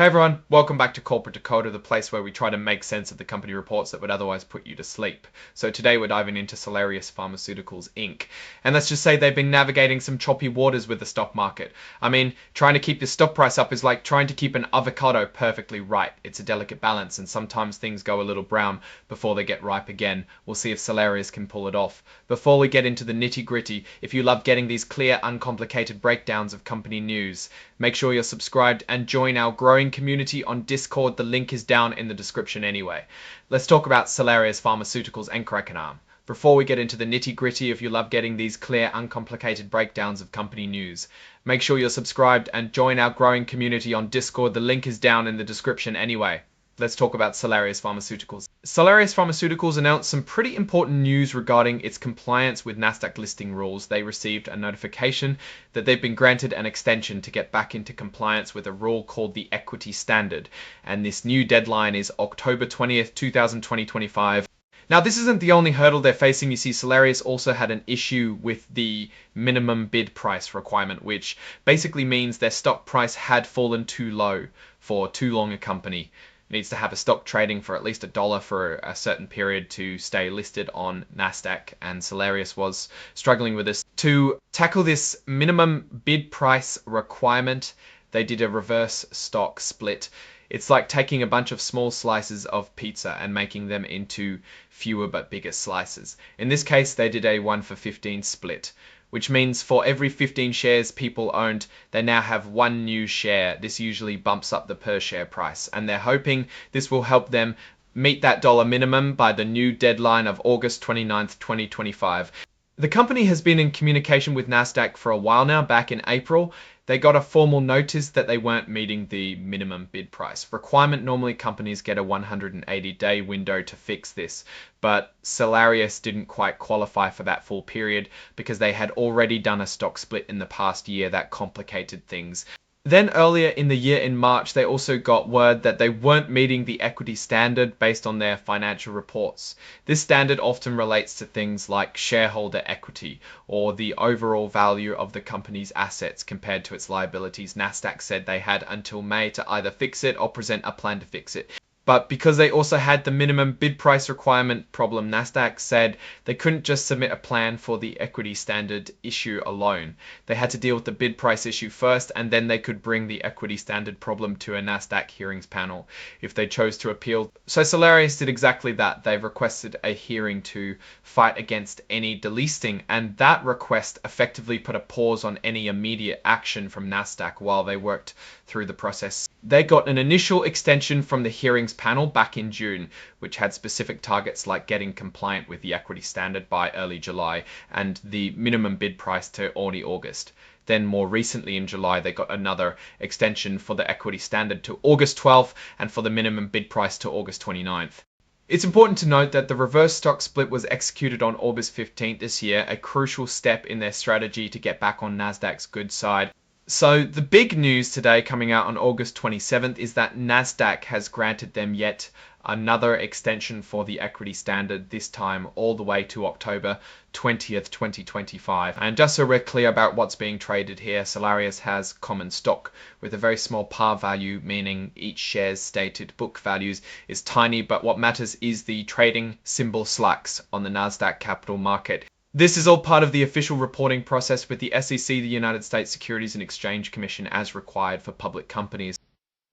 Hey everyone, welcome back to Corporate Decoder, the place where we try to make sense of the company reports that would otherwise put you to sleep. So today we're diving into Salarius Pharmaceuticals Inc. And let's just say they've been navigating some choppy waters with the stock market. I mean, trying to keep the stock price up is like trying to keep an avocado perfectly ripe. It's a delicate balance and sometimes things go a little brown before they get ripe again. We'll see if Salarius can pull it off. Before we get into the nitty gritty, if you love getting these clear, uncomplicated breakdowns of company news, make sure you're subscribed and join our growing community on Discord. The link is down in the description anyway. Let's talk about Salarius Pharmaceuticals and Krakenarm. Before we get into the nitty gritty, if you love getting these clear, uncomplicated breakdowns of company news, make sure you're subscribed and join our growing community on Discord. The link is down in the description anyway. Let's talk about Salarius Pharmaceuticals. Salarius Pharmaceuticals announced some pretty important news regarding its compliance with Nasdaq listing rules. They received a notification that they've been granted an extension to get back into compliance with a rule called the equity standard. And this new deadline is October 20th, 2025. Now, this isn't the only hurdle they're facing. You see, Salarius also had an issue with the minimum bid price requirement, which basically means their stock price had fallen too low for too long a company. Needs to have a stock trading for at least $1 for a certain period to stay listed on Nasdaq, and Salarius was struggling with this. To tackle this minimum bid price requirement, they did a reverse stock split. It's like taking a bunch of small slices of pizza and making them into fewer but bigger slices. In this case, they did a 1-for-15 split, which means for every 15 shares people owned, they now have one new share. This usually bumps up the per share price, and they're hoping this will help them meet that dollar minimum by the new deadline of August 29th, 2025. The company has been in communication with Nasdaq for a while now. Back in April, they got a formal notice that they weren't meeting the minimum bid price requirement. Normally, companies get a 180-day window to fix this, but Salarius didn't quite qualify for that full period because they had already done a stock split in the past year that complicated things. Then earlier in the year, in March, they also got word that they weren't meeting the equity standard based on their financial reports. This standard often relates to things like shareholder equity or the overall value of the company's assets compared to its liabilities. Nasdaq said they had until May to either fix it or present a plan to fix it. But because they also had the minimum bid price requirement problem, Nasdaq said they couldn't just submit a plan for the equity standard issue alone. They had to deal with the bid price issue first, and then they could bring the equity standard problem to a Nasdaq hearings panel if they chose to appeal. So Salarius did exactly that. They've requested a hearing to fight against any delisting, and that request effectively put a pause on any immediate action from Nasdaq while they worked through the process. They got an initial extension from the hearings panel back in June, which had specific targets like getting compliant with the equity standard by early July and the minimum bid price to early August. Then more recently in July, they got another extension for the equity standard to August 12th and for the minimum bid price to August 29th. It's important to note that the reverse stock split was executed on August 15th this year, a crucial step in their strategy to get back on Nasdaq's good side. So the big news today coming out on August 27th is that Nasdaq has granted them yet another extension for the equity standard, this time all the way to October 20th, 2025. And just so we're clear about what's being traded here, Salarius has common stock with a very small par value, meaning each share's stated book values is tiny, but what matters is the trading symbol SLAX on the Nasdaq capital market. This is all part of the official reporting process with the SEC, the United States Securities and Exchange Commission, as required for public companies.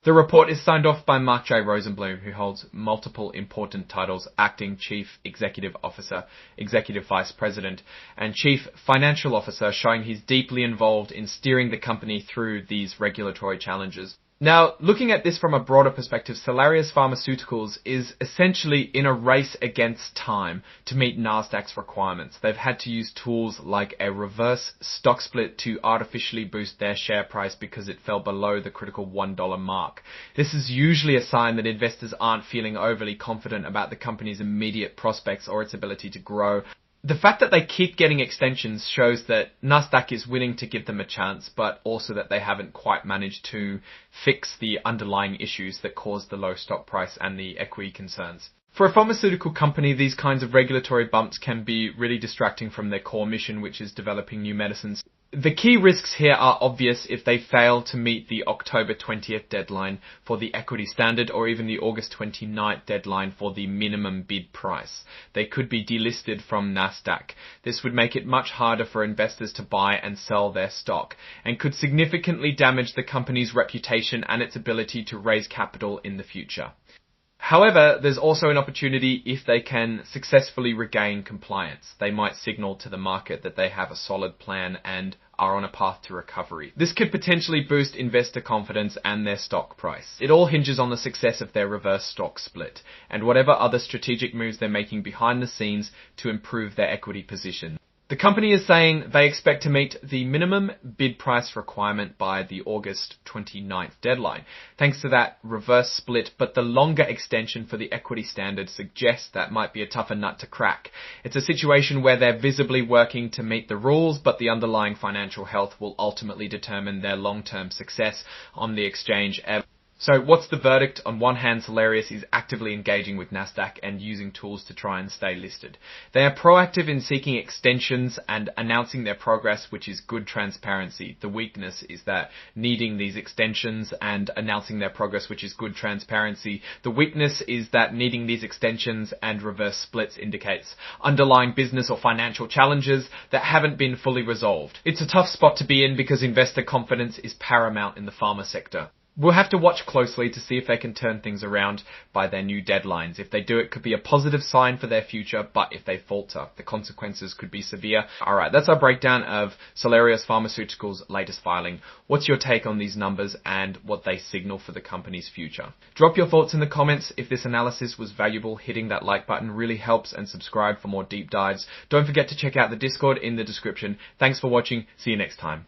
The report is signed off by Mark J. Rosenblum, who holds multiple important titles: Acting Chief Executive Officer, Executive Vice President, and Chief Financial Officer, showing he's deeply involved in steering the company through these regulatory challenges. Now, looking at this from a broader perspective, Salarius Pharmaceuticals is essentially in a race against time to meet Nasdaq's requirements. They've had to use tools like a reverse stock split to artificially boost their share price because it fell below the critical $1 mark. This is usually a sign that investors aren't feeling overly confident about the company's immediate prospects or its ability to grow. The fact that they keep getting extensions shows that Nasdaq is willing to give them a chance, but also that they haven't quite managed to fix the underlying issues that caused the low stock price and the equity concerns. For a pharmaceutical company, these kinds of regulatory bumps can be really distracting from their core mission, which is developing new medicines. The key risks here are obvious if they fail to meet the October 20th deadline for the equity standard or even the August 29th deadline for the minimum bid price. They could be delisted from Nasdaq. This would make it much harder for investors to buy and sell their stock and could significantly damage the company's reputation and its ability to raise capital in the future. However, there's also an opportunity if they can successfully regain compliance. They might signal to the market that they have a solid plan and are on a path to recovery. This could potentially boost investor confidence and their stock price. It all hinges on the success of their reverse stock split and whatever other strategic moves they're making behind the scenes to improve their equity position. The company is saying they expect to meet the minimum bid price requirement by the August 29th deadline, thanks to that reverse split, but the longer extension for the equity standard suggests that might be a tougher nut to crack. It's a situation where they're visibly working to meet the rules, but the underlying financial health will ultimately determine their long-term success on the exchange. So what's the verdict? On one hand, Salarius is actively engaging with Nasdaq and using tools to try and stay listed. They are proactive in seeking extensions and announcing their progress, which is good transparency. The weakness is that needing these extensions and announcing their progress, which is good transparency. The weakness is that needing these extensions and reverse splits indicates underlying business or financial challenges that haven't been fully resolved. It's a tough spot to be in because investor confidence is paramount in the pharma sector. We'll have to watch closely to see if they can turn things around by their new deadlines. If they do, it could be a positive sign for their future, but if they falter, the consequences could be severe. Alright, that's our breakdown of Salarius Pharmaceuticals' latest filing. What's your take on these numbers and what they signal for the company's future? Drop your thoughts in the comments. If this analysis was valuable, hitting that like button really helps, and subscribe for more deep dives. Don't forget to check out the Discord in the description. Thanks for watching. See you next time.